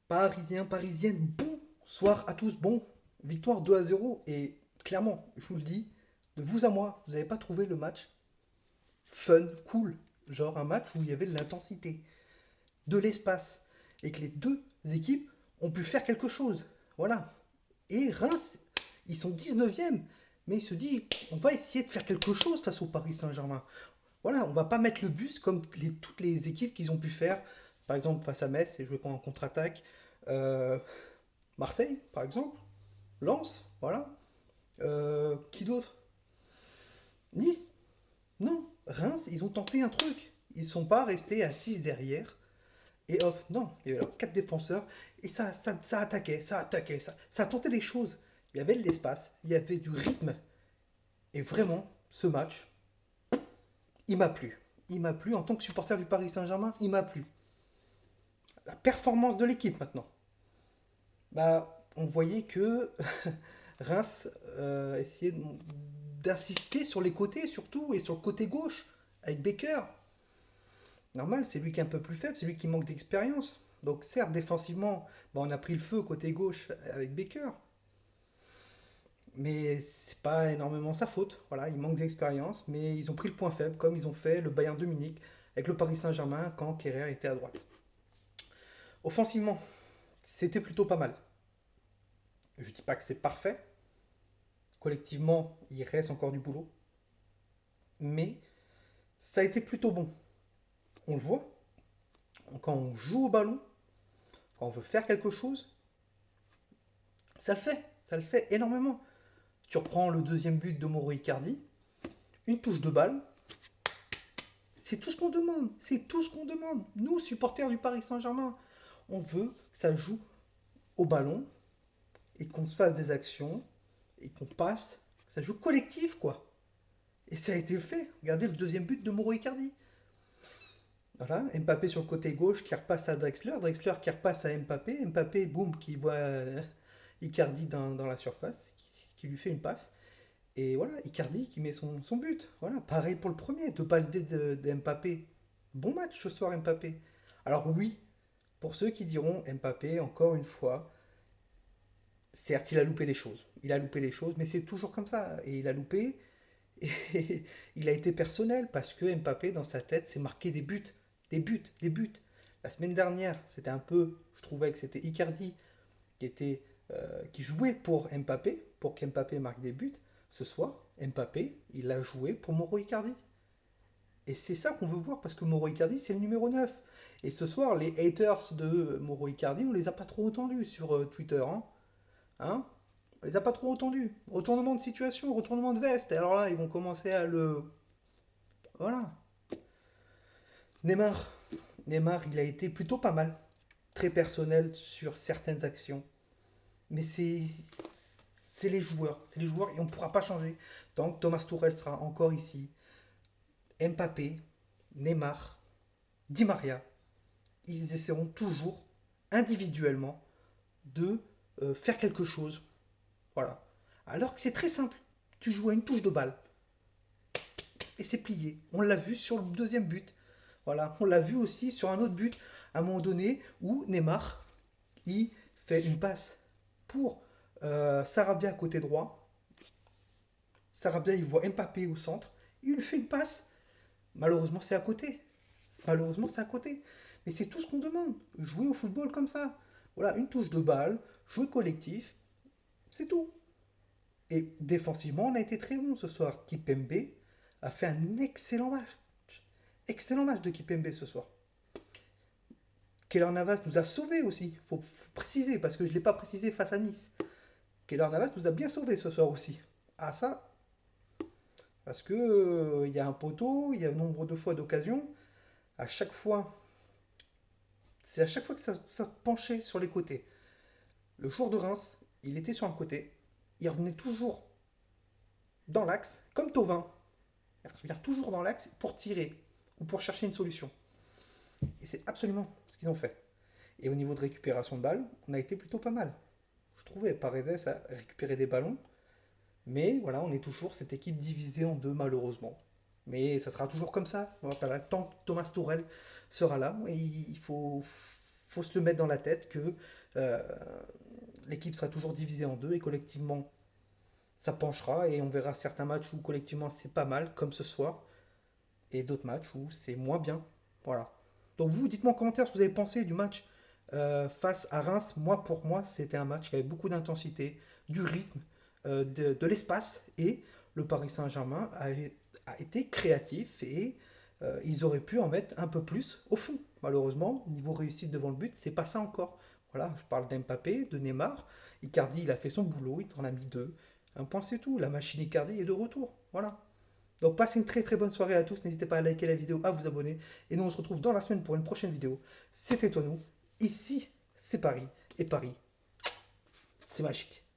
Parisiens, parisiennes, bonsoir à tous. Bon, victoire 2-0. Et clairement, je vous le dis, de vous à moi, vous n'avez pas trouvé le match fun, cool. Genre un match où il y avait de l'intensité, de l'espace. Et que les deux équipes ont pu faire quelque chose. Voilà. Et Reims, ils sont 19e. Mais il se dit, on va essayer de faire quelque chose face au Paris Saint-Germain. Voilà, on va pas mettre le bus comme toutes les équipes qu'ils ont pu faire. Par exemple, face à Metz, et jouer en contre-attaque. Euh, Marseille, par exemple. Lens, voilà. Qui d'autre? Nice? Non. Reims, ils ont tenté un truc. Ils sont pas restés à 6 derrière. Et hop, non. Il y avait alors 4 défenseurs. Et ça attaquait, ça attaquait, ça tentait des choses. Il y avait de l'espace, il y avait du rythme. Et vraiment, ce match, il m'a plu. Il m'a plu en tant que supporter du Paris Saint-Germain, il m'a plu. La performance de l'équipe maintenant. Bah, on voyait que Reims essayait d'insister sur les côtés surtout et sur le côté gauche avec Baker. Normal, c'est lui qui est un peu plus faible, c'est lui qui manque d'expérience. Donc certes, défensivement, bah, on a pris le feu côté gauche avec Baker, mais c'est pas énormément sa faute. Voilà, il manque d'expérience, mais ils ont pris le point faible comme ils ont fait le Bayern de Munich avec le Paris Saint-Germain quand Kerrer était à droite. Offensivement, c'était plutôt pas mal. Je dis pas que c'est parfait. Collectivement, il reste encore du boulot, mais ça a été plutôt bon. On le voit, quand on joue au ballon, quand on veut faire quelque chose, ça le fait énormément. Tu reprends le deuxième but de Mauro Icardi, une touche de balle, c'est tout ce qu'on demande, c'est tout ce qu'on demande. Nous, supporters du Paris Saint-Germain, on veut que ça joue au ballon et qu'on se fasse des actions et qu'on passe, que ça joue collectif quoi. Et ça a été fait. Regardez le deuxième but de Mauro Icardi. Voilà, Mbappé sur le côté gauche qui repasse à Drexler, Drexler qui repasse à Mbappé, Mbappé, boum, qui voit Icardi dans la surface, qui lui fait une passe. Et voilà, Icardi qui met son but. Voilà, pareil pour le premier, deux passes de Mbappé. Bon match ce soir Mbappé. Alors oui, pour ceux qui diront Mbappé, encore une fois, certes il a loupé les choses. Il a loupé les choses, mais c'est toujours comme ça. Et il a loupé, et il a été personnel parce que Mbappé, dans sa tête, s'est marqué des buts, des buts, des buts. La semaine dernière, c'était un peu, je trouvais que c'était Icardi qui jouait pour Mbappé, pour qu'Mbappé marque des buts. Ce soir, Mbappé, il a joué pour Mauro Icardi. Et c'est ça qu'on veut voir parce que Mauro Icardi, c'est le numéro 9. Et ce soir, les haters de Mauro Icardi, on les a pas trop entendus sur Twitter. Hein. On les a pas trop entendus. Retournement de situation, retournement de veste. Et alors là, ils vont commencer à le. Voilà. Neymar. Neymar, il a été plutôt pas mal. Très personnel sur certaines actions. Mais c'est les joueurs. C'est les joueurs et on ne pourra pas changer. Tant que Thomas Tuchel sera encore ici, Mbappé, Neymar, Di Maria, ils essaieront toujours, individuellement, de faire quelque chose. Voilà. Alors que c'est très simple. Tu joues à une touche de balle et c'est plié. On l'a vu sur le deuxième but. Voilà. On l'a vu aussi sur un autre but, à un moment donné, où Neymar, il fait une passe pour Sarabia côté droit. Sarabia, il voit Mbappé au centre. Il lui fait une passe. Malheureusement, c'est à côté. Malheureusement, c'est à côté. Mais c'est tout ce qu'on demande. Jouer au football comme ça. Voilà, une touche de balle, jouer collectif, c'est tout. Et défensivement, on a été très bon ce soir. Kipembe a fait un excellent match. Excellent match de Kipembe ce soir. Keylor Navas nous a sauvés aussi. Faut préciser, parce que je ne l'ai pas précisé face à Nice. Keylor Navas nous a bien sauvés ce soir aussi. Ah ça, parce que il y a un poteau, il y a nombre de fois d'occasion. À chaque fois, c'est à chaque fois que ça penchait sur les côtés. Le joueur de Reims, il était sur un côté, il revenait toujours dans l'axe, comme Tovin. Il revient toujours dans l'axe pour tirer ou pour chercher une solution. Et c'est absolument ce qu'ils ont fait. Et au niveau de récupération de balles, on a été plutôt pas mal. Je trouvais Paredes a récupéré des ballons, mais voilà, on est toujours cette équipe divisée en deux malheureusement. Mais ça sera toujours comme ça. Voilà, tant que Thomas Tourelle sera là, et il faut, faut se le mettre dans la tête que euh, l'équipe sera toujours divisée en deux et collectivement ça penchera et on verra certains matchs où collectivement c'est pas mal, comme ce soir, et d'autres matchs où c'est moins bien. Voilà. Donc vous, dites-moi en commentaire ce que vous avez pensé du match face à Reims. Moi, pour moi, c'était un match qui avait beaucoup d'intensité, du rythme, de l'espace, et le Paris Saint-Germain a été créatif et ils auraient pu en mettre un peu plus au fond. Malheureusement, niveau réussite devant le but, c'est pas ça encore. Voilà, je parle d'Mbappé, de Neymar. Icardi, il a fait son boulot, il en a mis deux. Un point, c'est tout. La machine Icardi est de retour. Voilà. Donc passez une très très bonne soirée à tous. N'hésitez pas à liker la vidéo, à vous abonner. Et nous on se retrouve dans la semaine pour une prochaine vidéo. C'était Tonou. Ici, c'est Paris. Et Paris, c'est magique.